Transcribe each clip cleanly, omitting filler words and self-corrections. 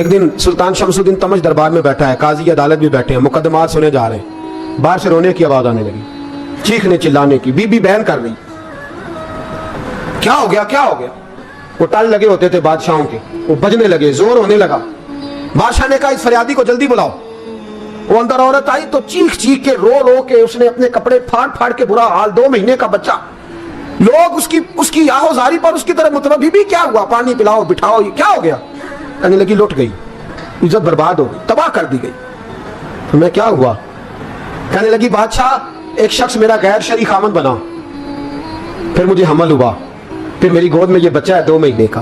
ایک دن سلطان شمس الدین تمش دربار میں بیٹھا ہے, قاضی عدالت بھی بیٹھے ہیں, مقدمات سنے جا رہے ہیں. باہر سے رونے کی آواز آنے لگی, چیخنے چلانے کی. بی بی بیان کر رہی, کیا ہو گیا کیا ہو گیا. وہ ٹال لگے ہوتے تھے بادشاہوں کے, وہ بجنے لگے, زور ہونے لگا. بادشاہ نے کہا اس فریادی کو جلدی بلاؤ. وہ اندر عورت آئی تو چیخ چیخ کے رو رو کے اس نے اپنے کپڑے پھاڑ پھاڑ کے, برا حال, 2 مہینے کا بچہ. لوگ اس کی آہوزاری پر اس کی طرف متوجہ. بی بی کیا ہوا, پانی پلاؤ بٹھاؤ, یہ کیا ہو گیا. کہنے لگی لٹ گئی, عزت برباد ہو گئی, تباہ کر دی گئی. تو میں کیا ہوا. کہنے لگی بادشاہ ایک شخص میرا غیر شرعی خامند بنا, پھر مجھے حمل ہوا, پھر میری گود میں یہ بچہ ہے 2 مہینے کا.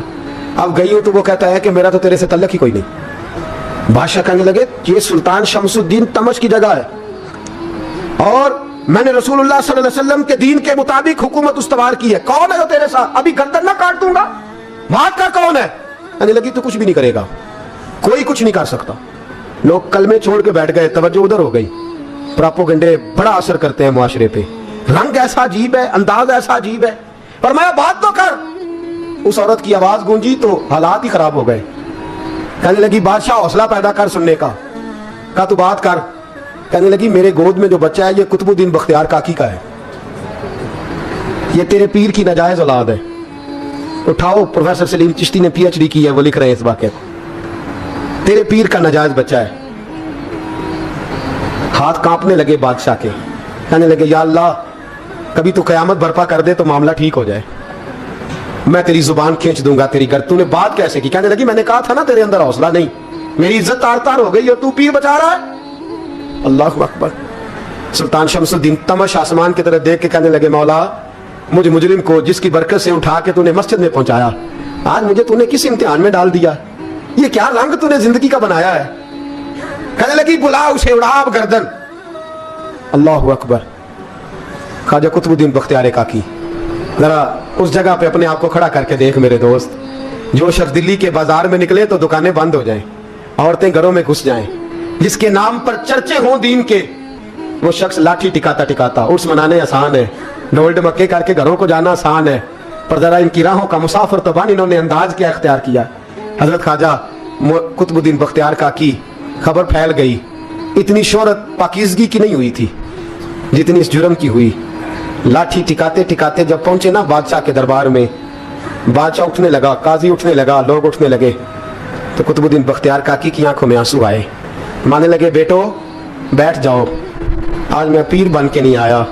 اب گئی ہوں تو وہ کہتا ہے کہ میرا تو تیرے سے تعلق ہی کوئی نہیں. بادشاہ کہنے لگے یہ سلطان شمس الدین تمش کی جگہ ہے, اور میں نے رسول اللہ صلی اللہ علیہ وسلم کے دین کے مطابق حکومت استوار کی ہے. کون ہے وہ تیرے ساتھ, ابھی گردن نہ کاٹ دوں گا. بات کا کون ہے. کہنے لگی تو کچھ بھی نہیں کرے گا, کوئی کچھ نہیں کر سکتا. لوگ کلمے چھوڑ کے بیٹھ گئے, توجہ ادھر ہو گئی. پراپوگنڈے بڑا اثر کرتے ہیں معاشرے پہ. رنگ ایسا عجیب ہے, انداز ایسا عجیب ہے. پر میں بات تو کر. اس عورت کی آواز گونجی تو حالات ہی خراب ہو گئے. کہنے لگی بادشاہ حوصلہ پیدا کر سننے کا. کہا تو بات کر. کہنے لگی میرے گود میں جو بچہ ہے یہ قطب الدین بختیار کاکی کا ہے, یہ تیرے پیر کی ناجائز اولاد ہے. اٹھاؤ, پروفیسر سلیم چشتی نے PhD کی ہے, وہ لکھ رہے ہیں اس واقعے کو. تیرے پیر کا ناجائز بچہ ہے. ہاتھ کانپنے لگے بادشاہ کے. کہنے لگے یا اللہ کبھی تو قیامت برپا کر دے تو معاملہ ٹھیک ہو جائے, میں تیری زبان کھینچ دوں گا تیری گر. تو نے بات کیسے کی. کہنے لگی میں نے کہا تھا نا تیرے اندر حوصلہ نہیں, میری عزت تار تار ہو گئی اور تو پیر بچا رہا ہے. اللہ اکبر. سلطان شمس الدین تمش آسمان کی طرف دیکھ کے کہنے لگے مولا مجھ مجرم کو جس کی برکت سے اٹھا کے تو نے مسجد میں پہنچایا, آج مجھے تو نے کس امتحان میں ڈال دیا. یہ کیا رنگ تو نے زندگی کا بنایا ہے. کہنے لگی بلا اسے, اڑا گردن. اللہ اکبر. خواجہ قطب الدین بختیار کاکی, ذرا اس جگہ پہ اپنے آپ کو کھڑا کر کے دیکھ میرے دوست. جو شخص دلی کے بازار میں نکلے تو دکانیں بند ہو جائیں, عورتیں گھروں میں گھس جائیں, جس کے نام پر چرچے ہوں دین کے, وہ شخص لاٹھی ٹکاتا ٹکاتا. عرس منانے آسان ہے, ڈول ڈمکے کر کے گھروں کو جانا آسان ہے, پر ذرا ان کی راہوں کا مسافر تو بن. انہوں نے انداز کیا اختیار کیا. حضرت خواجہ قطب الدین بختیار کاکی, خبر پھیل گئی. اتنی شہرت پاکیزگی کی نہیں ہوئی تھی جتنی اس جرم کی ہوئی. لاٹھی ٹکاتے ٹکاتے جب پہنچے نا بادشاہ کے دربار میں, بادشاہ اٹھنے لگا, قاضی اٹھنے لگا, لوگ اٹھنے لگے, تو قطب الدین بختیار کاکی کی آنکھوں میں آنسو آئے. مانے لگے بیٹو بیٹھ جاؤ, آج میں پیر بن کے نہیں آیا,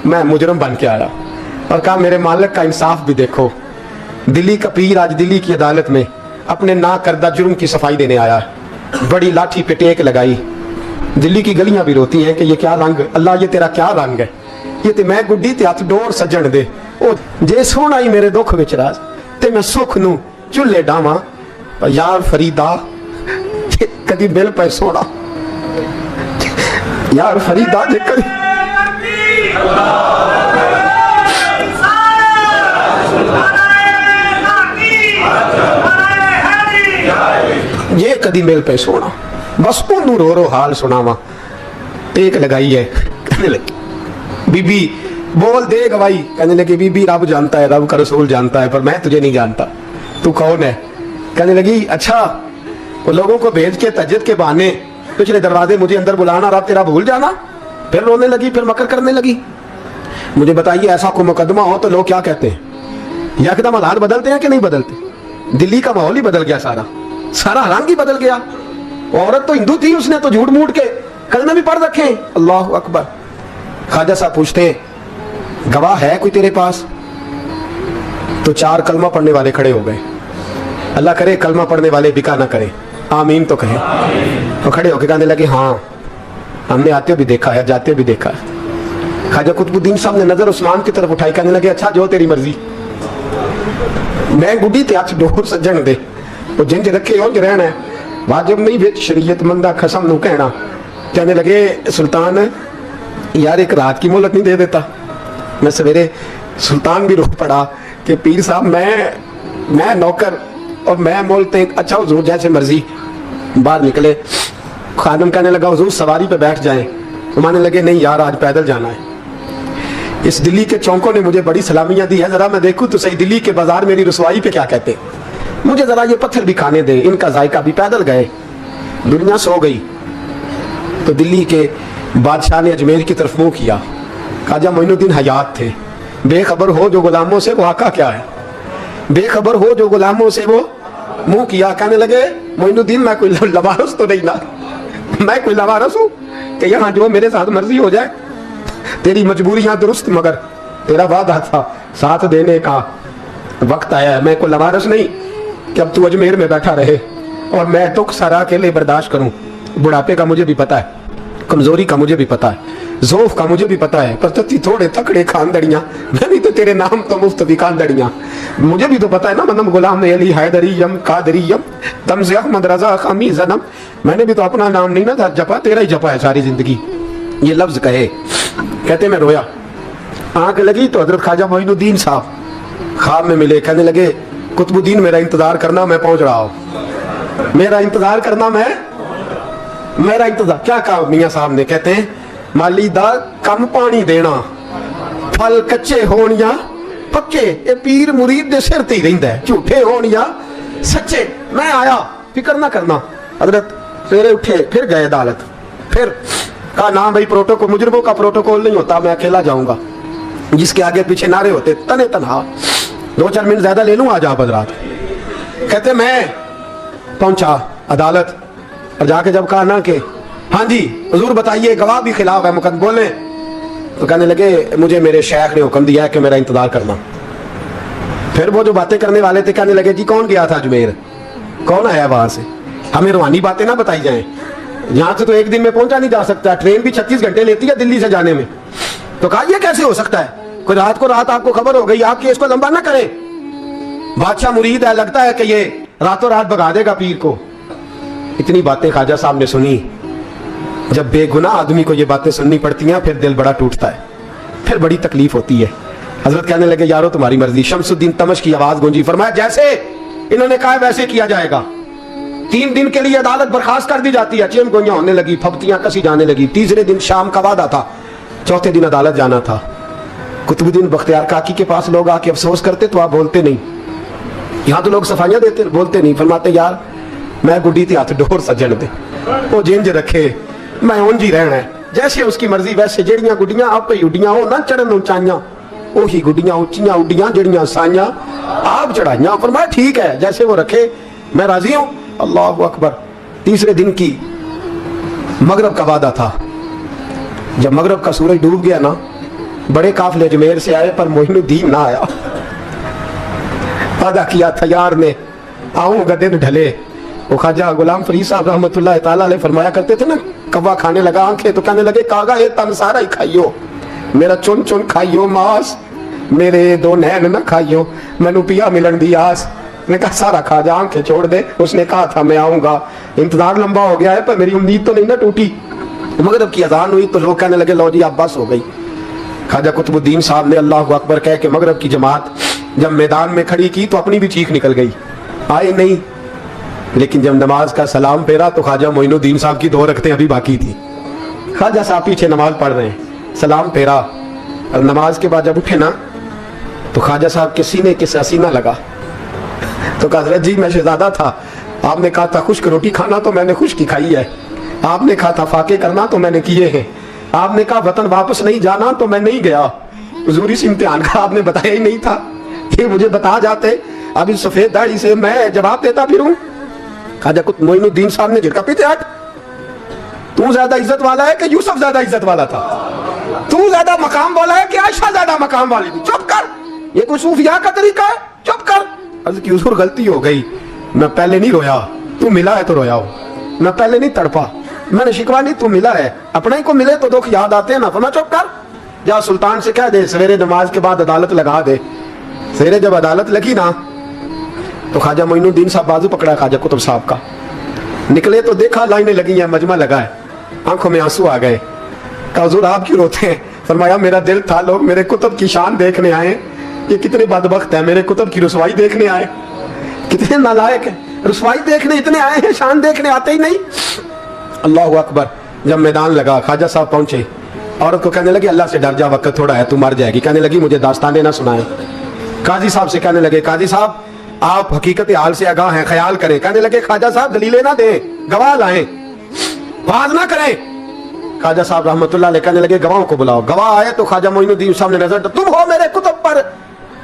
میں مجرم بن کے آیا. اور کہا میرے مالک کا انصاف بھی دیکھو, دلی کا پیر آج دلی کی عدالت میں اپنے نا کردہ جرم کی صفائی دینے آیا. بڑی لاٹھی پہ ٹیک لگائی. دلی کی گلیاں بھی روتی ہیں کہ یہ کیا رنگ, اللہ یہ تیرا کیا رنگ ہے. یہ تے میں گڈی تے ہاتھ ڈور سجن دے, او جے سونا ہی میرے دکھ وچ راز, تے میں سکھ نو چولے ڈاواں. یار فریدا کدی مل پے سونا, یار فریدا جے کدی یہ کدی مل پے سونا, بس انہوں رو رو حال سناواں. ٹیک لگائی ہے. کہنے لگی بی بی بول دے گواہی. کہنے لگی بی بی رب جانتا ہے, رب کا رسول جانتا ہے, پر میں تجھے نہیں جانتا, تو کون ہے. کہنے لگی اچھا وہ لوگوں کو بھیج کے تہجد کے بہانے پچھلے دروازے مجھے اندر بلانا, رب تیرا بھول جانا. پھر رونے لگی, پھر مکر کرنے لگی. مجھے بتائیے ایسا کوئی مقدمہ ہو تو لوگ کیا کہتے ہیں, یکدم حالات بدلتے ہیں کہ نہیں بدلتے. دلی کا ماحول ہی بدل گیا, سارا رنگ ہی بدل گیا. عورت تو ہندو تھی, اس نے تو جھوٹ موٹ کے کلمے بھی پڑھ رکھے. اللہ اکبر. خواجہ صاحب پوچھتے گواہ ہے کوئی تیرے پاس, تو 4 کلمہ پڑھنے والے کھڑے ہو گئے. اللہ کرے کلمہ پڑھنے والے بکا نہ کرے, آمین تو کہیں. تو کھڑے ہو کے کہنے لگے ہاں ہم نے آتے بھی دیکھا ہے, جاتے بھی دیکھا ہے. خواجہ قطب الدین صاحب نے نظر عثمان کی طرف اٹھائی. کہنے لگے اچھا جو تیری مرضی, میں گڈی تے ہاتھ ڈور سجن دے, وہ جنج رکھے اونج رہنا ہے, واجب نہیں وچ شریعت مندہ قسم نو کہنا. کہنے لگے سلطان یار ایک رات کی مہلت نہیں دے دیتا. میں سویرے سلطان بھی رو پڑا کہ پیر صاحب میں نوکر اور میں مولتے. اچھا حضور جیسے مرضی. باہر نکلے. خادم کہنے لگا حضور سواری پہ بیٹھ جائیں. مانے لگے نہیں یار آج پیدل جانا ہے. اس دلی کے چونکوں نے مجھے بڑی سلامیاں دی ہے, ذرا میں دیکھوں تو صحیح دلی کے بازار میری رسوائی پہ کیا کہتے. مجھے ذرا یہ پتھر بھی کھانے دے, ان کا ذائقہ بھی. پیدل گئے. दुनिया सो गई तो दिल्ली के बादशाह ने अजमेर की तरफ मुंह किया। ख्वाजा मोइनुद्दीन हयात थे। बेखबर हो जो गुलामों से वो आका क्या है, बेखबर हो जो गुलामों से वो मुंह किया। कहने लगे मोइनुद्दीन मैं कोई लवारस तो नहीं ना, मैं कोई लवारस हूँ कि यहाँ जो मेरे साथ मर्जी हो जाए। तेरी मजबूरियां दुरुस्त मगर तेरा वादा था साथ देने का वक्त आया है। मैं कोई लवारस नहीं कि अब तू अजमेर में बैठा रहे और मैं दुख सारा अकेले बर्दाश्त करूं। बुढ़ापे का मुझे भी पता है, कमजोरी का मुझे भी पता है, ज़ौफ का मुझे भी पता है, पर तत्ती थोड़े तकड़े खानदड़ियाँ, मैं भी तो तेरे नाम तो मुफ्त भी खानदड़ियाँ। मुझे भी तो पता है ना, मनम गुलाम अली हैदरीयम कादरीयम तमज़े अहमद रज़ा खामी ज़नम। मैंने भी तो अपना नाम नहीं ना जपा, तेरा ही जपा है सारी जिंदगी। ये लफ्ज़ कहे, कहते मैं रोया, आंख लगी तो हजरत ख्वाजा मोइनुद्दीन साहब ख्वाब में मिले। कहने लगे कुतुबुद्दीन मेरा इंतजार करना, मैं पहुंच रहा हूं। मेरा इंतजार करना, मेरा इंतजार। क्या कहा मियां साहब ने? कहते हैं माली दा कम पानी देना, फल कच्चे होण या पक्के, ये पीर मुरीद दे सिर ते ही रहिंदा है, झूठे होण या सच्चे। मैं आया, फिक्र ना करना। हजरत सवेरे उठे, फिर गए अदालत, फिर कहा ना भाई प्रोटोकॉल, मुजरिमों का प्रोटोकॉल नहीं होता, मैं अकेला जाऊंगा। जिसके आगे पीछे नारे होते तने तनहा। 2-4 मिनट ज्यादा ले लूं आज आप हजरात। कहते मैं पहुंचा अदालत और जाके जब कहा ना कि हाँ जी हुजूर बताइए, गवाह भी खिलाफ है, मुकदमा बोले, तो कहने लगे मुझे मेरे शेख ने हुक्म दिया है कि मेरा इंतजार करना। फिर वो जो बातें करने वाले थे कहने लगे जी कौन गया था अजमेर, कौन आया वहां से, हमें रूहानी बातें ना बताई जाएं। यहां से तो एक दिन में पहुंचा नहीं जा सकता, ट्रेन भी 36 घंटे लेती है दिल्ली से जाने में। तो कहा यह कैसे हो सकता है, कोई रात को रात आपको खबर हो गई, आपके इसको लंबा ना करें। बादशाह मुरीद है, लगता है कि ये रातों रात भगा देगा पीर को। इतनी बातें ख्वाजा साहब ने सुनी। जब बेगुनाह आदमी को ये बातें सुननी पड़ती हैं फिर दिल बड़ा टूटता है, फिर बड़ी तकलीफ होती है। हजरत कहने लगे यारो तुम्हारी मर्जी। शमसुद्दीन तमश की आवाज गूंजी, फरमाया जैसे इन्होंने कहा वैसे किया जाएगा। 3 दिन के लिए अदालत बर्खास्त कर दी जाती है। चेम गोइयां होने लगी, फबतियां कसी जाने लगी। तीसरे दिन शाम का वादा था, चौथे दिन अदालत जाना था। कुतुबुद्दीन बख्तियार काकी के पास लोग आके अफसोस करते तो आप बोलते नहीं, यहाँ तो लोग सफाइयां देते बोलते नहीं। फरमाते यार मैं गुड्डी ते हाथ डोर सजन दे, वो जिंज रखे, मैं उंज ही रहना है, जैसे उसकी मर्जी वैसे। जड़ियां गुड्डियां आप ही उड्डियां, हो ना चढ़न उचाइयां, ओही गुड्डियां उच्चियां उड्डियां, जड़ियां साइयां आप चढ़ाइयां। फरमाया ठीक है, जैसे वो रखे मैं राजी हूं। अल्लाह अकबर। तीसरे दिन की मगरब का वादा था। जब मगरब का सूरज डूब गया ना, बड़े काफले अजमेर से आए पर मोइनुद्दीन ना आया। वादा किया था यार ने, आऊंगा दिन ढले। वो ख्वाजा गुलाम फरीद साहब रहमतुल्लाह ताला अलैह फरमाया करते थे ना, कौवा खाने लगा आंखें तो कहने लगे कागा ये तन सारा ही खाइयो, मेरा चुन चुन खाइयो मांस, मेरे 2 नैन ना खाइयो, मैनू पिया मिलन दी आस। ने कहा सारा खा जा, आंखें छोड़ दे। उसने कहा था मैं आऊंगा, इंतजार लंबा हो गया है पर मेरी उम्मीद तो नहीं ना टूटी। मगरब की अजान हुई तो लोग कहने लगे लो जी अब बस हो गई। ख्वाजा कुतुबुद्दीन साहब ने अल्लाह अकबर कह के मगरब की जमात जब मैदान में खड़ी की तो अपनी भी चीख निकल गई, आए नहीं। लेकिन जब नमाज का सलाम फेरा तो ख्वाजा मोइनुद्दीन साहब की 2 रकतें अभी बाकी थी। ख्वाजा साहब पीछे नमाज पढ़ रहे हैं, सलाम फेरा और नमाज के बाद जब उठे ना तो ख्वाजा साहब के सीने के सीना लगा। तो कहा हजरत जी मैं शहजादा था, आपने कहा था खुश्क रोटी खाना तो मैंने खुश्की खाई है, आपने कहा था फाके करना तो मैंने किए हैं, आपने कहा वतन वापस नहीं जाना तो मैं नहीं गया। हुजूरी से इम्तिहान का आपने बताया ही नहीं था, ये मुझे बता जाते अभी सफेद दाढ़ी से मैं जवाब देता फिरूं। ख्वाजा मोइनुद्दीन साहब ने झटका पीछे हट, तू ज्यादा इज्जत वाला है कि यूसुफ ज्यादा इज्जत वाला था, तू ज्यादा मकाम वाला है कि आयशा ज्यादा मकाम वाली थी, चुप कर, ये कोई सूफिया का तरीका है, चुप कर। अर्ज की हुजूर गलती हो गई, मैं पहले नहीं रोया, तू मिला है तो रोया हो, मैं पहले नहीं तड़पा, मैंने शिकवा नहीं, तू मिला है, अपने ही को मिले तो दुख याद आते हैं ना। फरमा चुप कर, जा सुल्तान से कह दे सवेरे नमाज के बाद अदालत लगा दे। सवेरे जब अदालत लगी ना तो ख्वाजा मोइनुद्दीन साहब बाजू पकड़ा ख्वाजा कुतुब साहब का, निकले तो देखा लाइनें लगी हैं, मजमा लगा है, आंखों में आंसू आ गए। कहा हुजूर आप क्यों रोते हैं? फरमाया मेरा दिल था लोग मेरे कुतुब की शान देखने आए, ये कितने बदबख्त है, मेरे कुतुब की रुसवाई देखने आए, कितने नालायक है, रुसवाई देखने इतने आए हैं, शान देखने आते ही नहीं। अल्लाह अकबर। जब मैदान लगा ख्वाजा साहब पहुंचे, औरत को कहने लगे अल्लाह से डर जा, वक्त थोड़ा है, तू मर जाएगी। कहने लगी मुझे दास्तानें ना सुनाए। काजी साहब से कहने लगे काजी साहब आप हकीकत हाल से आगाह हैं, ख्याल करें। कहने लगे ख्वाजा साहब दलीलें ना दें, गवाह लाएं, बात ना करें। ख्वाजा साहब रहमतुल्लाह अलैह कहने लगे गवाहों को बुलाओ। गवाह आए तो ख्वाजा मोइनुद्दीन साहब ने नजर, तुम हो मेरे कुतुब पर,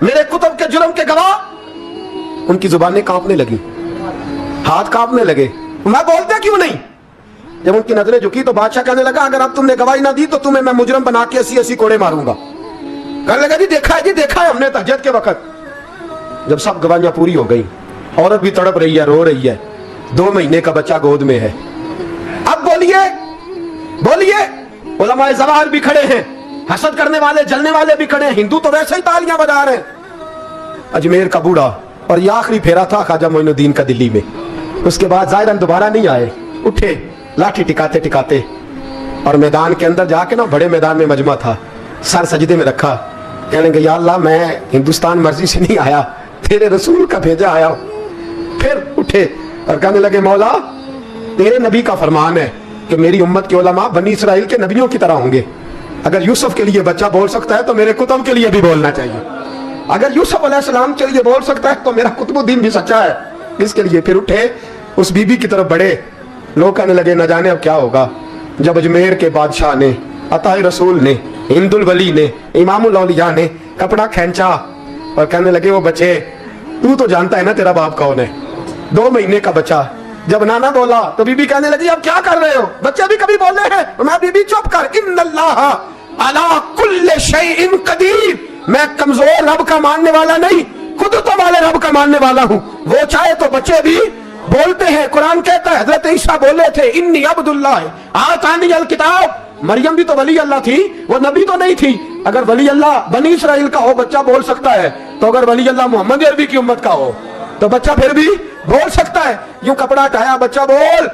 मेरे कुतुब के जुर्म के गवाह। उनकी जुबानें कांपने लगी, हाथ कांपने लगे, मैं बोलते क्यों नहीं? जब उनकी नजरें झुकी तो बादशाह कहने लगा अगर अब तुमने गवाही ना दी तो तुम्हें मैं मुजरम बना के 80-80 कोड़े मारूंगा। कहने लगा जी देखा है हमने तहज्जुद के वक्त। जब सब गवाहियां पूरी हो गई, औरत भी तड़प रही है, रो रही है, 2 महीने का बच्चा गोद में है। अब बोलिए, उलमाए ज़वाहिर भी खड़े हैं, हसद करने वाले जलने वाले भी खड़े हैं, हिंदू तो वैसे ही तालियां बजा रहे हैं। अजमेर का बूढ़ा, और ये आखिरी फेरा था ख्वाजा मोइनुद्दीन का दिल्ली में। उसके बाद ज़ाहिरन दोबारा नहीं आए, उठे लाठी टिकाते टिकाते और मैदान के अंदर जाके ना, बड़े मैदान में मजमा था, सर सजदे में रखा, कहने लगे या अल्लाह मैं हिंदुस्तान मर्जी से नहीं आया, तेरे रसूल का भेजा आया। फिर उठे और कहने लगे मौला तेरे नबी का फरमान है कि मेरी उम्मत के उलमा बनी इसराइल के नबियों की तरह होंगे। अगर यूसुफ के लिए बच्चा बोल सकता है तो मेरे कुतुब के लिए भी बोलना चाहिए। अगर यूसुफ अलैहिस्सलाम के लिए बोल सकता है तो मेरा कुतुबुद्दीन भी सच्चा है, इसके लिए। फिर उठे, उस बीबी की तरफ बढ़े। लोग कहने लगे न जाने अब क्या होगा। जब अजमेर के बादशाह ने, अताए रसूल ने, हिंदुल वली ने, इमामुल औलिया ने कपड़ा खींचा और कहने लगे वो बच्चे, तू तो जानता है ना तेरा बाप कौन है, 2 महीने का बच्चा। जब नाना बोला तो बीबी कहने लगी अब क्या कर रहे हो, बच्चे भी कभी बोले हैं? मैं बीबी चुप कर, इन्नल्लाह अला कुल्ले शैइन कदीर, मैं कमजोर रब का मानने वाला नहीं, कुदरतों वाले रब का मानने वाला हूँ। वो चाहे तो बच्चे भी बोलते हैं। कुरान कहता है हजरत ईसा बोले थे इन्नी अब्दुल्लाह आतानी अल किताब। मरियम भी तो वली अल्लाह थी, वो नबी तो नहीं थी। अगर वली अल्लाह बनी इसराइल का हो बच्चा बोल सकता है, तो अगर वली अल्लाह मोहम्मद अरबी की उम्मत का हो तो बच्चा फिर भी बोल सकता है। यूं कपड़ा हटाया, बच्चा बोल।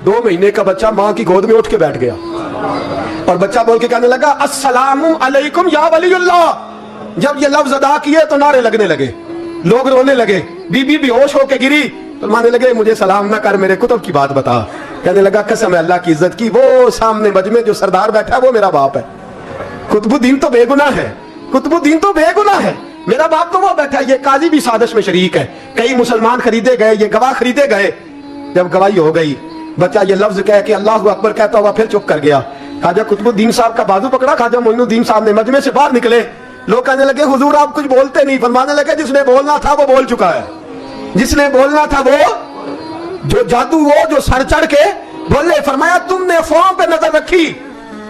2 महीने का बच्चा माँ की गोद में उठ के बैठ गया और बच्चा बोल के कहने लगा अस्सलामु अलैकुम या वलीउल्लाह। जब ये लफ्ज अदा किए तो नारे लगने लगे, लोग रोने लगे, बीबी बेहोश होके गिरी। तो माने लगे मुझे सलाम ना कर, मेरे कुतुब की बात बता। कहने लगा कसम है अल्लाह की इज्जत की, वो सामने मजमे जो सरदार बैठा है वो मेरा बाप है। कुतुबुद्दीन तो बेगुनाह है, कुतुबुद्दीन तो बेगुनाह है, मेरा बाप तो वो बैठा है। ये काजी भी साजिश में शरीक है, कई मुसलमान खरीदे गए, ये गवाह खरीदे गए। जब गवाही हो गई, बच्चा ये लफ्ज कह के अल्लाह अकबर कहता हुआ फिर चुप कर गया। ख्वाजा कुतुबुद्दीन साहब का बाजू पकड़ा, ख्वाजा मोइनुद्दीन साहब ने मजमे से बाहर निकले। लोग कहने लगे हुजूर आप कुछ बोलते नहीं। फरमाने लगे जिसने बोलना था वो बोल चुका है, जिसने बोलना था वो, जो जादू वो जो सर चढ़ के बोले। फरमाया तुमने अफवाहों पे नजर रखी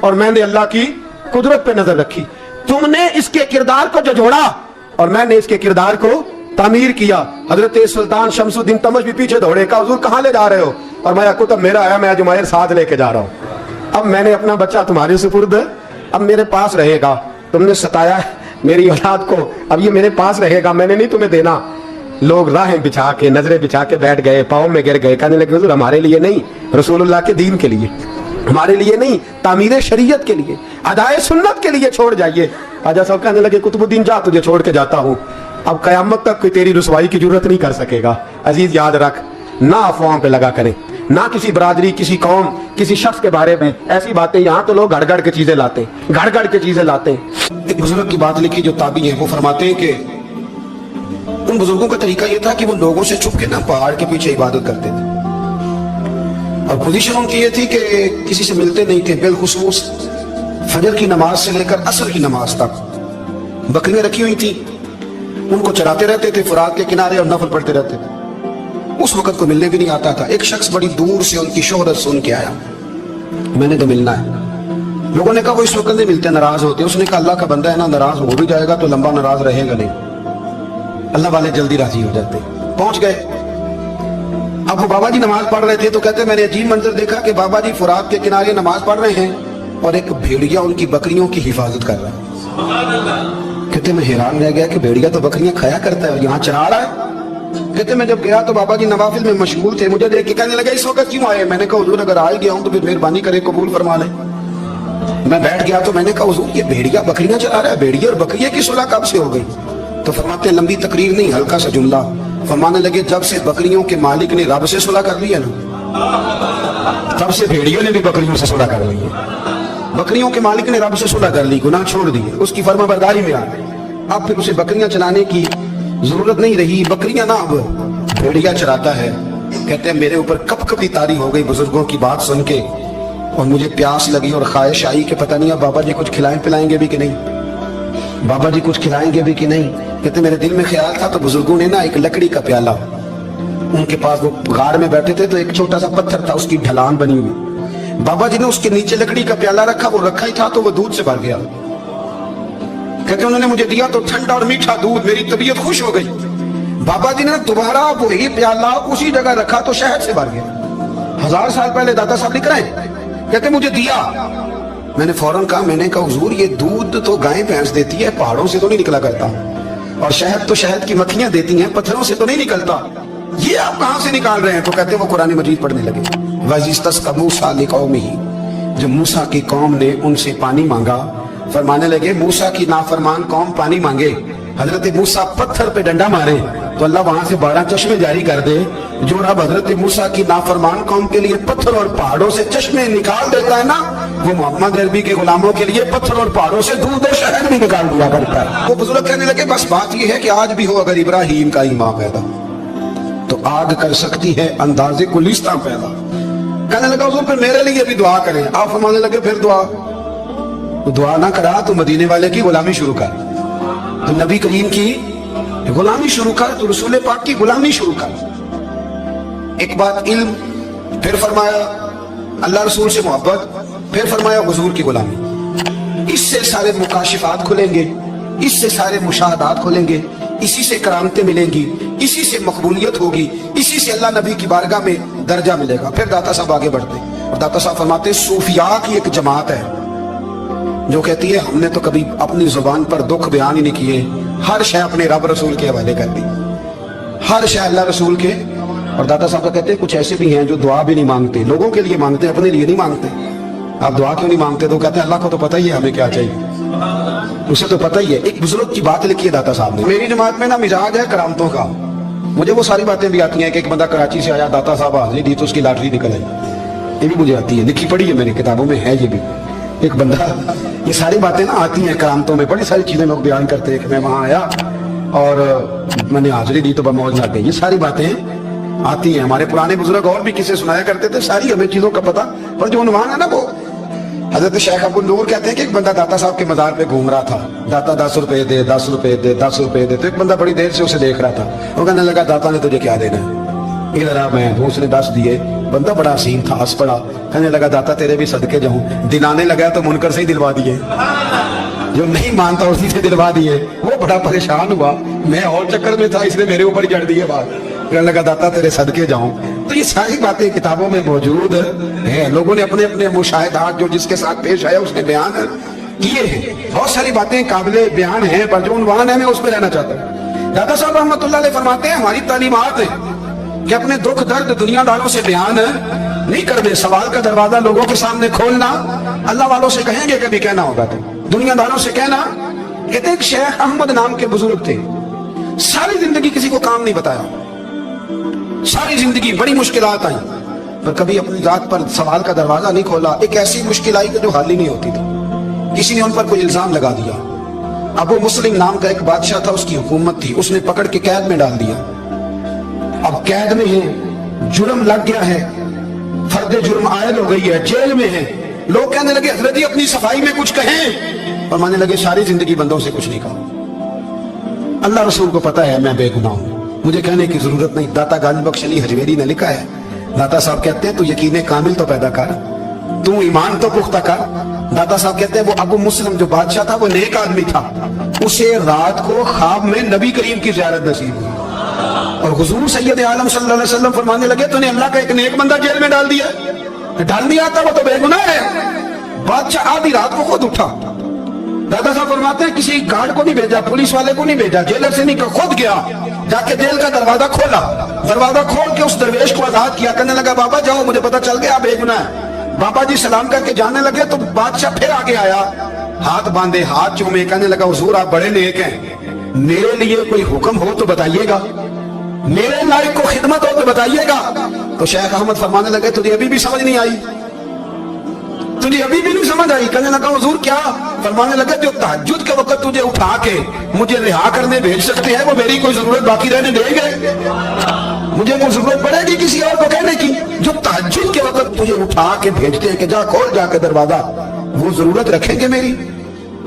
और मैंने अल्लाह की कुदरत पे नजर रखी। तुमने इसके किरदार को जोड़ा और मैंने इसके किरदार को तामीर किया। हजरत सुल्तान शमसुद्दीन तमश भी पीछे दौड़े, कहा हुजूर कहाँ ले जा रहे हो? और मैं कुतुब मेरा है, मैं जुमैर साथ लेके जा रहा हूँ। अब मैंने अपना बच्चा तुम्हारे सुपुर्द, अब मेरे पास रहेगा। तुमने सताया मेरी औलाद को, अब ये मेरे पास रहेगा, मैंने नहीं तुम्हें देना। लोग राहें बिछा के, नजरें बिछा के बैठ गए, पाँव में गिर गए, कहने लगे हुजूर हमारे लिए नहीं, रसूलुल्लाह के दीन के लिए, हमारे लिए नहीं, तामीर शरीयत के लिए, अदाए सुन्नत के लिए छोड़ जाइए। ख्वाजा साहब कहने लगे कुतुबुद्दीन जा, तुझे छोड़ के जाता हूँ, अब कयामत तक कोई तेरी रुसवाई की जरूरत नहीं कर सकेगा। अजीज याद रख, ना अफवाहों पे लगा करें, ना किसी बरादरी, किसी कौम, किसी शख्स के बारे में ऐसी बातें। यहाँ तो लोग गड़गड़ के चीजें लाते हैं, गड़गड़ के चीजें लाते हैं। एक बुजुर्ग की बात लिखी जो ताबी है, वो फरमाते हैं कि उन बुजुर्गों का तरीका ये था कि वो लोगों से छुप के ना पहाड़ के पीछे इबादत करते थे। और पोजीशन उनकी ये थी कि किसी से मिलते नहीं थे, बिलखुसूस फजर की नमाज से लेकर असर की नमाज तक बकरियां रखी हुई थी, उनको चराते रहते थे फुरात के किनारे और नफल पढ़ते रहते थे। उस वक्त को मिलने भी नहीं आता था। एक शख्स बड़ी दूर से उनकी शोहरत सुन के आया, मैंने तो मिलना है। लोगों ने कहा वो इस वक्त नहीं मिलते, नाराज होते। उसने कहा अल्लाह का बंदा है ना, नाराज हो भी जाएगा तो लंबा नाराज रहेगा नहीं, अल्लाह वाले जल्दी राजी हो जाते। पहुंच गए। अब वो बाबा जी नमाज पढ़ रहे थे तो कहते मैंने अजीब मंजर देखा कि बाबा जी फुरात के किनारे नमाज पढ़ रहे हैं और एक भेड़िया उनकी बकरियों की हिफाजत कर रहा है। कहते मैं हैरान रह गया कि भेड़िया तो बकरियां खाया करता है, यहाँ चरा रहा है। कहते मैं जब गया तो बाबा जी नवाफिल में मशगूल थे, मुझे देख के कहने लगे इस वक्त क्यों आए? मैंने कहा हुजूर अगर आ ही गया हूं तो फिर मेहरबानी करे कबूल फरमा ले। मैं बैठ गया तो मैंने कहा हुजूर ये भेड़िया बकरियां चला रहा है, भेड़िया और बकरिया की सुलह कब से हो गई? तो फरमाते लंबी तकरीर नहीं, हल्का सा जुमला। फरमाने लगे जब से बकरियों के मालिक ने रब से सुलह कर ली है ना, तब से भेड़ियों ने भी बकरियों से सुलह कर ली है। बकरियों के मालिक ने रब से सुलह कर ली, गुनाह छोड़ दिए, उसकी फर्माबरदारी में आ गए। अब फिर उसे बकरियां चलाने की जरूरत नहीं रही, बकरियां ना अब भेड़िया चराता है। कहते हैं मेरे ऊपर कब कभी तारी हो गई बुजुर्गों की बात सुन के, और मुझे प्यास लगी और ख्वाहिश आई कि पता नहीं अब बाबा जी कुछ खिलाएं पिलाएंगे भी कि नहीं, बाबा जी कुछ खिलाएंगे भी कि नहीं। कहते मेरे दिल में ख्याल था, तो बुजुर्गों ने ना एक लकड़ी का प्याला, उनके पास वो गाड़ में बैठे थे तो एक छोटा सा पत्थर था, उसकी ढलान बनी हुई, बाबा जी ने उसके नीचे लकड़ी का प्याला रखा, वो रखा ही था तो वो दूध से भर गया। कहते उन्होंने मुझे दिया तो ठंडा और मीठा दूध, मेरी तबीयत खुश हो गई। बाबा जी ने दोबारा वही प्याला उसी जगह रखा तो शहद से भर गया। 1000 साल पहले दादा साहब लिख रहे हैं, कहते मुझे दिया, मैंने फौरन कहा, मैंने कहा हुजूर ये दूध तो गाय भैंस देती है, पहाड़ों से तो नहीं निकला करता, और शहद तो शहद की मक्खियां देती हैं, पत्थरों से तो नहीं निकलता, ये आप कहां से निकाल रहे हैं? तो कहते वो कुरान मजीद पढ़ने लगे। वजिस्तस्का मूसा लिकौमिही, जब मूसा की कौम ने उनसे पानी मांगा, फरमाने लगे मूसा की नाफरमान कौम पानी मांगे, हजरत मूसा पत्थर पे डंडा मारे तो अल्लाह वहां से 12 चश्मे जारी कर दे, जो रब हजरत मूसा की नाफरमान कौम के लिए पत्थर और पहाड़ों से चश्मे निकाल देता है ना, वो मोहम्मद अरबी के गुलामों के लिए पत्थर और पहाड़ों से दूध और शहद भी निकाल दिया करता है। वो बुजुर्ग कहने लगे बस बात ये है कि आज भी हो अगर इब्राहिम का ईमान पैदा तो आग कर सकती है अंदाजे गुलिस्तां पैदा। कहने लगा हुजूर फिर मेरे लिए भी दुआ करें। आप फरमाने लगे फिर दुआ, तो दुआ ना करा तो मदीने वाले की गुलामी शुरू कर, तो नबी करीम की गुलामी शुरू कर, तो रसूल पाक की गुलामी शुरू कर। एक बात इल्म, फिर फरमाया अल्लाह रसूल से मोहब्बत, फिर फरमाया हुजूर की गुलामी। इससे सारे मुकाशिफात खुलेंगे, इससे सारे मुशाहदात खुलेंगे, इसी से करामतें मिलेंगी, इसी से मकबूलियत होगी, इसी से अल्लाह नबी की बारगाह में दर्जा मिलेगा। फिर दाता साहब आगे बढ़ते और दाता साहब फरमाते सूफिया की एक जमात है जो कहती है हमने तो कभी अपनी जुबान पर दुख बयान ही नहीं किए, हर शय अपने रब रसूल के हवाले कर दी, हर शय अल्लाह रसूल के। और दाता साहब कहते हैं कुछ ऐसे भी हैं जो दुआ भी नहीं मांगते, लोगों के लिए मांगते, अपने लिए नहीं मांगते। आप दुआ क्यों नहीं मांगते? तो कहते हैं अल्लाह को तो पता ही है हमें क्या चाहिए, उसे तो पता ही है। एक बुजुर्ग की बात लिखी है दाता साहब ने, मेरी जमात में ना मिजाज है करामतों का, मुझे वो सारी बातें भी आती हैं कि एक बंदा कराची से आया, दाता साहब हाजिरी दी तो उसकी लॉटरी निकल आई, ये भी मुझे आती है, लिखी पढ़ी है मेरी किताबों में है ये भी। एक बंदा, ये सारी बातें ना आती हैं करामतों में, बड़ी सारी चीजें लोग बयान करते हैं कि मैं वहां आया और मैंने हाजिरी दी तो मौज लग गई, ये सारी बातें आती हैं। हमारे पुराने बुजुर्ग और भी किसे सुनाया करते थे, सारी हमें चीजों का पता, पर जो उन्वान है ना वो हजरत शेख अब्दुल नूर कहते हैं कि एक बंदा दाता साहब के मजार पे घूम रहा था, दाता 10 रुपए दे, 10 रुपए दे, 10 रुपए दे, तो एक बंदा बड़ी देर से उसे देख रहा था, वो कहने लगा दाता ने तुझे क्या देना है? इधर आ, मैं तो उसने 10 दिए। बंदा बड़ा हसीन था, हंस पड़ा, कहने लगा दाता तेरे भी सदके जाऊं। दिलाने लगा तो मुनकर से ही दिलवा दिए, जो नहीं मानता उसी से दिलवा दिए। वो बड़ा परेशान हुआ, मैं और चक्कर में था, इसने मेरे ऊपर जड़ दिए बात, कहने लगा दाता तेरे सदके जाऊं। तो ये सारी बातें किताबों में मौजूद है, लोगों ने अपने अपने मुशाहिदात जो जिसके साथ पेश आया उसने बयान किए हैं। बहुत सारी बातें काबिले बयान हैं, पर जो उन्वान है मैं उस पर रहना चाहता हूँ। दाता साहब रहमतुल्लाह अलैह फरमाते हैं हमारी तालीमात है कि अपने दुख दर्द दुनियादारों से बयान नहीं करने, सवाल का दरवाजा लोगों के सामने खोलना। अल्लाह वालों से कहेंगे कभी कहना होगा तो दुनियादारों से कहना। कहते एक शेख अहमद नाम के बुजुर्ग थे, सारी जिंदगी किसी को काम नहीं बताया, सारी जिंदगी बड़ी मुश्किलात आई, पर कभी अपनी जात पर सवाल का दरवाजा नहीं खोला। एक ऐसी मुश्किल आई कि जो हल ही नहीं होती थी, किसी ने उन पर कोई इल्जाम लगा दिया। अबू मुस्लिम नाम का एक बादशाह था, उसकी हुकूमत थी, उसने पकड़ के कैद में डाल दिया। अब कैद में है, जुर्म लग गया है, फर्द जुर्म आयद हो गई है, जेल में है। लोग कहने लगे हजरत जी अपनी सफाई में कुछ कहें, और मानने लगे सारी जिंदगी बंदों से कुछ नहीं कहा। अल्लाह रसूल को पता है मैं बेगुनाह हूं, मुझे कहने की जरूरत नहीं। दाता गालिब बख्श अली हजवेरी ने लिखा है, दाता साहब कहते हैं तू यकीन कामिल तो पैदा कर, तू ईमान तो पुख्ता कर। दाता साहब कहते हैं वो अबू मुस्लिम जो बादशाह था वो नेक आदमी था, उसे रात को ख्वाब में नबी करीम की ज़ियारत नसीब हुई, और हुजूर सैयद आलम सल्लल्लाहु अलैहि वसल्लम फरमाने लगे तूने अल्लाह का एक नेक बंदा जेल में डाल दिया। डाल दिया था वो तो बेगुनाह है। बादशाह आधी रात को खुद उठा, दादा साहब फरमाते हैं किसी गार्ड को नहीं भेजा, पुलिस वाले को नहीं भेजा, जेलर से नहीं, खुद गया, जाके जेल का दरवाजा खोला, दरवाजा खोल के उस दरवेश को आजाद किया, कहने लगा बाबा जाओ मुझे पता चल गया बेगुनाह है। बाबा जी सलाम करके जाने लगे तो बादशाह फिर आगे आया, हाथ बांधे, हाथ चूमे, कहने लगा हुजूर आप बड़े नेक हैं, मेरे लिए कोई हुक्म हो तो बताइएगा, मेरे लायक को खिदमत हो तो बताइएगा। तो शेख अहमद फरमाने लगे तुझे अभी भी समझ नहीं आई, तुझे अभी भी नहीं समझ आई। कहने लगा हुजूर क्या? फरमाने लगे जो तहज्जुद के वक्त तुझे उठा के मुझे रिहा करने भेज सकते हैं वो मेरी कोई जरूरत बाकी रहने देंगे? मुझे कोई जरूरत पड़ेगी किसी और को कहने की? जो जब तुझे उठा के भेजते हैं कि जा खोल जाके दरवाजा, वो जरूरत रखेंगे मेरी?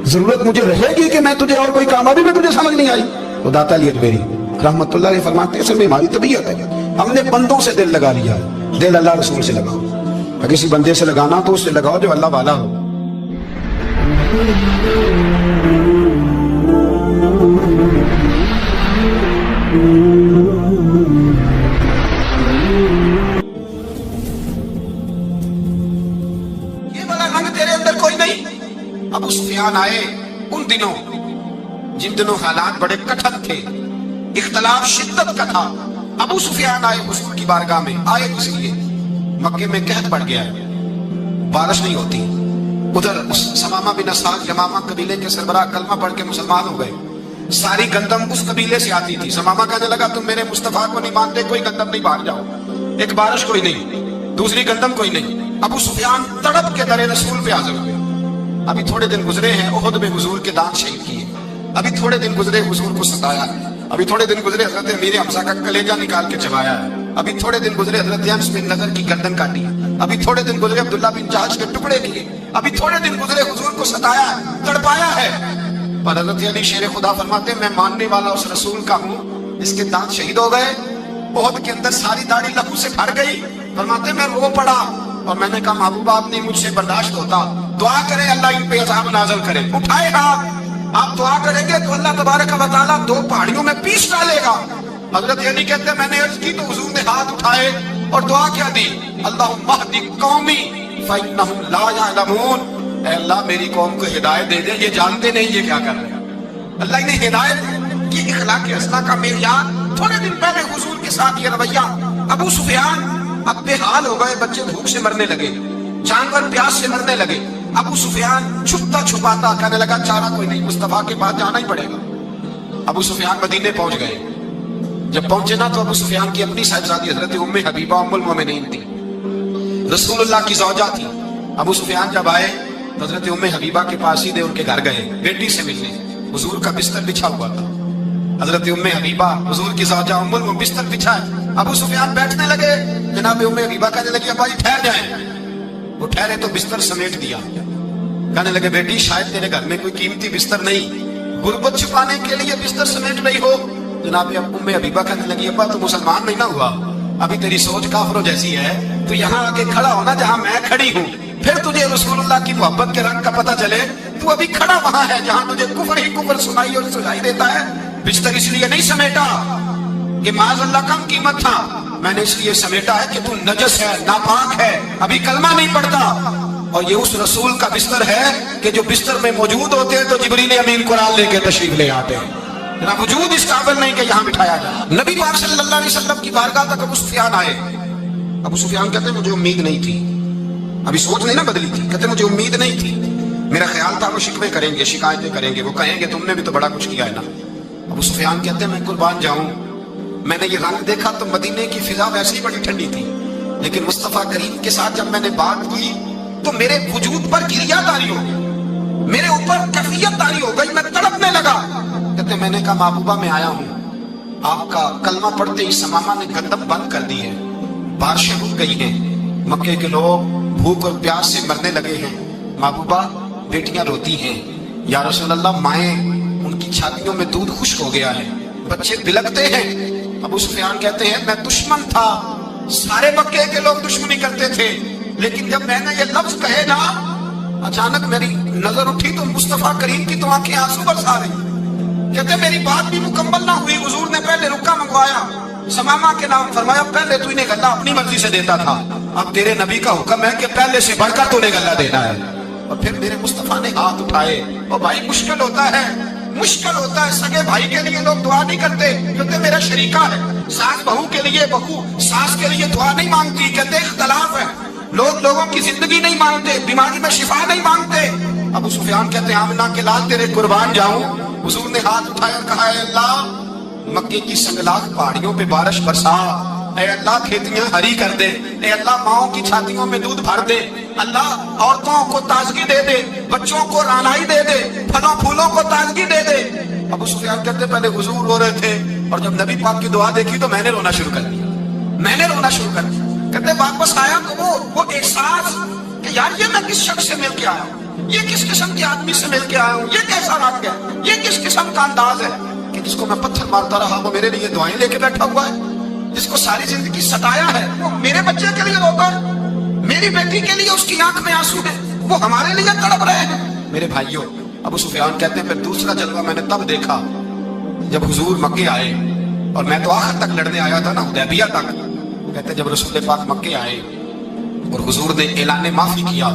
जरूरत मुझे रहेगी कि मैं तुझे और कोई काम, अभी में तुझे समझ नहीं आई? तो दाता लियतबेरी रहमतुल्लाह अलैह फरमाते हैं मेरी तबीयत है, हमने बंदों से दिल लगा लिया है, दिल अल्लाह रसूल से लगाओ। अगर किसी बंदे से लगाना तो उससे लगाओ जो अल्लाह वाला हो। ये वाला रंग तेरे अंदर कोई नहीं। अबू सुफियान आए उन दिनों जिन दिनों हालात बड़े कठिन थे, इख्तलाफ शिद्दत का था। अबू सुफियान आए हुजूर की बारगाह में, आए इसलिए मक्के में कहत बढ़ गया है, बारिश नहीं होती। उधर उस समामा बिन असाद यमामा कबीले के सरबराह कलमा पढ़ के मुसलमान हो गए। सारी गंदम उस कबीले से आती थी। समामा कहने लगा तुम मेरे मुस्तफा को नहीं मानते, कोई गंदम नहीं, बाहर जाओ। एक बारिश कोई नहीं, दूसरी गंदम कोई नहीं। अबू सुफियान तड़प के दरे रसूल पे हाजिर हुए। अभी थोड़े दिन गुजरे हैं, उहद में हुजूर के दांत शहीद किए। अभी थोड़े दिन गुजरे हुजूर को सताया है। अभी थोड़े दिन गुजरे हजरत अमीर हमजा का कलेजा निकाल के चबाया है। अभी थोड़े दिन गुजरे हजरत यम्स बिन नजर की गर्दन काटी। अभी थोड़े दिन गुजरे अब्दुल्ला बिन जहाज के टुकड़े किए। अभी थोड़े दिन गुजरे हुजूर को सताया है, तड़पाया है। पर हजरत अली शेर खुदा फरमाते मैं मानने वाला उस रसूल का हूँ, इसके दांत शहीद हो गए। उहद के अंदर सारी दाढ़ी लहू से भर गई। फरमाते मैं रो पड़ा और मैंने कहा महबूबा आप नहीं मुझसे बर्दाश्त होता, दुआ करें अल्लाह इन पे अज़ाब नाज़िल करे। उठाए हाथ, आप दुआ करेंगे तो अल्लाह तबारक व तआला दो पहाड़ियों में पीस डालेगा। हजरत अली कहते हैं मैंने अर्ज की तो हुजूर ने हाथ उठाए और दुआ क्या दी, अल्लाहुम्मा हदी कौमी फइन्नहुम ला यअलमून। ऐ अल्लाह मेरी कौम को हिदायत दे दे, ये जानते नहीं ये क्या कर रहे हैं। अल्लाह ने हिदायत की इखलाक हसना का मेयार। थोड़े दिन पहले हुजूर के साथ ये रवैया। अबू सुफियान अब बेहाल हो गए, बच्चे भूख से मरने लगे, जानवर प्यास से मरने लगे। अबू सुफियान छुपता छुपाता कहने लगा चारा कोई नहीं, मुस्तफा के पास जाना ही पड़ेगा। अबू सुफियान मदीने पहुंच गए। जब पहुंचे ना तो अबू सुफियान की अपनी साहिबजादी हजरत उम्मे हबीबा उम्मुल मोमिनीन थी, रसूलुल्लाह की ज़ौजा थी। अबू सुफियान जब आए तो हजरत उम्मे हबीबा के पास सीधे उनके घर गए बेटी से मिलने। हुजूर का बिस्तर बिछा हुआ था। हजरत उम्मे हबीबा हुजूर की ज़ौजा उम्मुल मोमिनीन बिस्तर बिछाए। अबू सुफियान बैठने लगे। जनाब उम्मे हबीबा कहने लगी अब्बा जी ठहर जाए। वो ठहरे तो बिस्तर समेट दिया। कहने लगे बेटी शायद तेरे घर में कोई कीमती बिस्तर नहीं, गुर्बत छुपाने के लिए बिस्तर समेट रही हो। जनाब उम्मे हबीबा कहने लगी अब्बा तू मुसलमान नहीं ना हुआ, अभी तेरी सोच काफिरों जैसी है। तो यहाँ आके खड़ा होना जहाँ मैं खड़ी हूँ, फिर तुझे रसूलुल्लाह की मोहब्बत के रंग का पता चले। तू अभी खड़ा वहां है जहाँ तुझे कुफर ही कुफर सुनाई और सुनाई देता है। बिस्तर इसलिए नहीं समेटा कि माज़अल्लाह कम कीमत था, मैंने इसलिए समेटा है कि तू नजस है, नापाक है, अभी कलमा नहीं पढ़ता। और ये उस रसूल का बिस्तर है कि जो बिस्तर में मौजूद होते हैं तो जिब्रील अमीन कुरान लेके तशरीफ ले आते हैं। ना वजूद इस काबिल नहीं कि यहाँ बिठाया जाए। नबी पाक सल्लल्लाहु अलैहि वसल्लम की बारगाह तक अबू सुफियान आए। अबू सुफियान कहते मुझे उम्मीद नहीं थी, अभी सोच नहीं ना बदली थी। कहते मुझे उम्मीद नहीं थी, मेरा ख्याल था वो शिकवे करेंगे, शिकायतें करेंगे, वो कहेंगे तुमने भी तो बड़ा कुछ किया है ना। अबू सुफियान कहते मैं कुर्बान जाऊं, मैंने ये रंग देखा तो मदीने की फिजा वैसे ही बड़ी ठंडी थी, लेकिन मुस्तफा करीम के साथ जब मैंने बात की तो मेरे वजूद पर गिरियादारी हो गई, मेरे ऊपर कैफियतदारी हो गई, मैं तड़पने लगा। कहते मैंने कहा महबूबा मैं आया हूँ, आपका कलमा पढ़ते ही समामा ने गंदम बंद कर दी है, बारिशें रुक गई हैं, मक्के के लोग भूख और प्यास से मरने लगे हैं। महबूबा बेटियां रोती हैं, या रसूल अल्लाह माएँ उनकी छातियों में दूध खुश्क हो गया है, बच्चे बिलखते हैं। अबू सुफियान कहते हैं मैं दुश्मन था, सारे मक्के के लोग दुश्मनी करते थे, लेकिन जब मैंने ये लफ्ज कहे ना, अचानक मेरी नजर उठी तो मुस्तफा करीम की तो आंखें आंसू बरसा रही। कहते मेरी बात भी मुकम्मल ना हुई, हुजूर ने पहले रुक्का मंगवाया, समामा के नाम फरमाया, पहले तू इन्हें गल्ला अपनी मर्जी से देता था, अब तेरे नबी का हुक्म है कि पहले से बढ़कर तूने गल्ला देना है। और फिर मेरे मुस्तफा ने हाथ उठाए। और भाई मुश्किल होता है, मुश्किल होता है, सगे भाई के लिए लोग दुआ नहीं करते, कहते मेरा शरीका है। सास बहू के लिए बहू सास के लिए दुआ नहीं मांगती, कहते इख्तलाफ है, लोग लोगों की जिंदगी नहीं मांगते, बीमारी में शिफा नहीं मांगते। अबू सुफियान कहते हैं आमिना के लाल तेरे कुर्बान जाऊं। हुजूर ने हाथ उठाया, कहा अल्लाह मक्के की संगलाख पहाड़ियों पे बारिश बरसा, ऐ अल्लाह खेतियां हरी कर दे, ऐ अल्लाह माओं की छातियों में दूध भर दे, अल्लाह औरतों को ताजगी दे दे, बच्चों को रानाई दे दे, फलों फूलों को ताजगी दे दे। अबू सुफियान कहते पहले हुजूर रो रहे थे और जब नबी पाक की दुआ देखी तो मैंने रोना शुरू कर दिया, मैंने रोना शुरू कर दिया। कहते जब वापस आया तो वो एहसास कि यार ये मैं किस शख्स से मिल के आया हूँ, ये किस किस्म के आदमी से मिल के आया हूँ, ये कैसा रंग है, ये किस किस्म का अंदाज है कि जिसको मैं पत्थर मारता रहा वो मेरे लिए दुआएं लेके बैठा हुआ है, जिसको सारी जिंदगी सताया है वो मेरे बच्चे के लिए रोता है, मेरी बेटी के लिए उसकी आंख में आंसू है, वो हमारे लिए तड़प रहे हैं। मेरे भाइयों, अबू सुफियान कहते हैं फिर दूसरा जलवा मैंने तब देखा जब हुजूर मक्के आए, और मैं तो आखिर तक लड़ने आया था ना, हुदैबिया तक। कहते जब रसूल पाक मक्के आए और हुजूर ने ऐलान माफी किया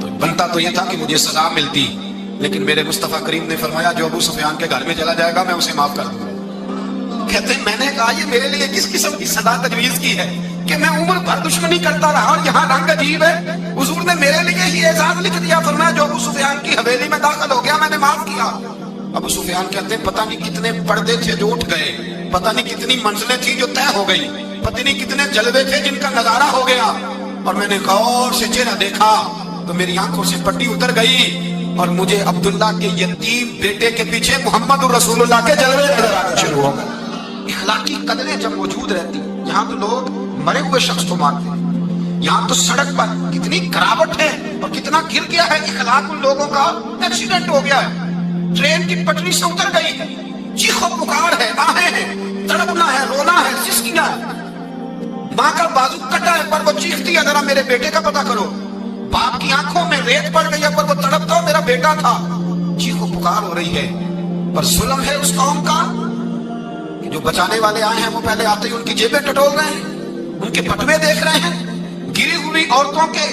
तो बनता तो यह था कि मुझे सजा मिलती, लेकिन मेरे मुस्तफा करीम ने फरमाया जो अबू सुफियान के घर में चला जाएगा मैं उसे माफ कर दूंगा। कहते हैं मैंने कहा ये मेरे लिए किस किस्म की सदा तजवीज की है कि मैं उम्र भर दुश्मनी करता रहा और यहाँ रंग अजीब है। हुजूर ने मेरे लिए ही एजाज लिख दिया, फरमाया जो अबू सुफियान की हवेली में दाखिल हो गया मैंने माफ किया। अबू सुफियान कहते हैं पता नहीं कितने पर्दे थे जो उठ गए, पता नहीं कितनी मंजिलें थी जो तय हो गई, पता नहीं कितने जलवे थे जिनका नजारा हो गया, और मैंने गौर से चेहरा देखा तो मेरी आंखों से पट्टी उतर गई और मुझे अब्दुल्ला के यतीम बेटे के पीछे मोहम्मद रसूलुल्लाह के जलवे नजर आने शुरू हो गए। इखलाकी कदरें जब मौजूद रहती, यहाँ तो लोग मरे हुए शख्स को मारते हैं, यहाँ तो सड़क पर कितनी गिरावट है और कितना गिर गया है इखलाक उन लोगों का, एक्सीडेंट हो गया है, ट्रेन की पटरी से उतर गई है, चीखो पुकार है, आहें हैं, तड़पना है, रोना है, सिसकियां है, माँ का बाजू कटा है पर वो चीखती है जरा मेरे बेटे का पता करो, बाप की आंखों में रेत पड़ गई है पर वो तड़पता मेरा बेटा था, चीखो पुकार हो रही है। पर जुल्म है उस कौम का कि जो बचाने वाले आए हैं वो पहले आते ही उनकी जेबें टटोल रहे हैं, उनके पटवे देख रहे हैं, गिरी हुई औरतों के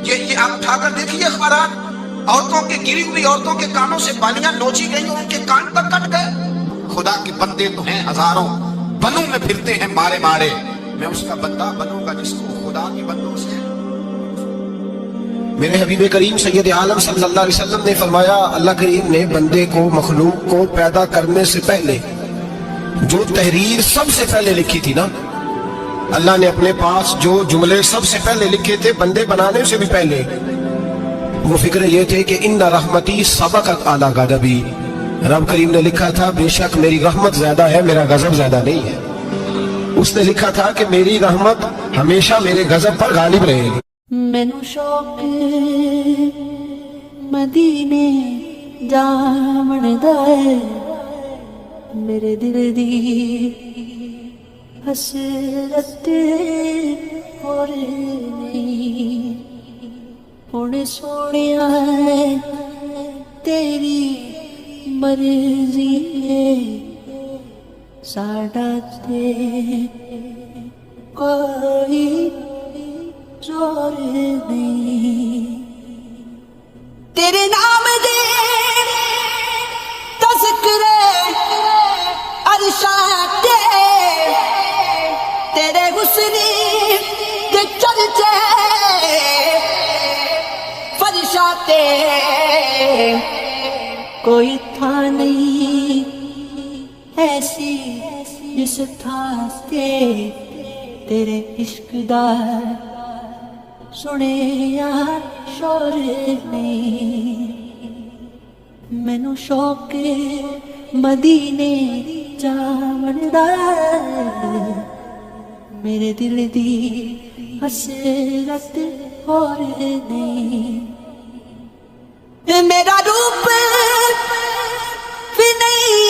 ये आप उठाकर देखिए अखबार, औरतों के गिरी हुई औरतों के कानों से बालियां नोची गई और उनके कान तक कट गए। खुदा के बंदे तो हैं हजारों, बनों में फिरते हैं मारे मारे, मैं उसका बंदा बनूंगा जिसको खुदा के बंदों से। मेरे हबीब करीम सैयद आलम सल्लल्लाहु अलैहि वसल्लम ने फरमाया अल्लाह करीम ने बंदे को मखलूक को पैदा करने से पहले जो तहरीर सबसे पहले लिखी थी ना, अल्लाह ने अपने पास जो जुमले सबसे पहले लिखे थे बंदे बनाने से भी पहले, वो फिक्र ये थे कि इन्ना रहमती सबक़त अला गज़बी, रब करीम ने लिखा था बेशक मेरी रहमत ज्यादा है मेरा गजब ज्यादा नहीं है। उसने लिखा था कि मेरी रहमत हमेशा मेरे गजब पर गालिब रहेगी। मैनू शौक मदीने जावण दा है, मेरे दिल दी हसरत और नहीं, हुण सोहणिया तेरी मर्जी है, साडा ते कोई जोर नहीं, तेरे नाम दे तज़किरे अरशाते, तेरे हुस्न के चर्चे फरिशाते, कोई था नहीं ऐसी जिस था ते तेरे इश्क दा सुने यार शोर नहीं, मैनू शौक मदीने जावण दा, मेरे दिल दी हसरत और नहीं, मेरा रूप भी नहीं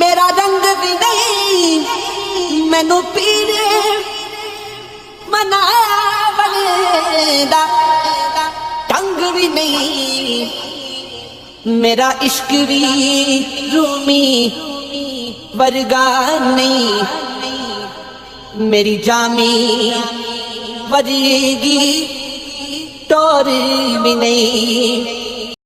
मेरा रंग भी नहीं, मैनू पीरे मनाया बनेदा ढंग भी नहीं, मेरा इश्क भी रूमी वर्गा नहीं, मेरी जामी वरीगी टोर भी नहीं,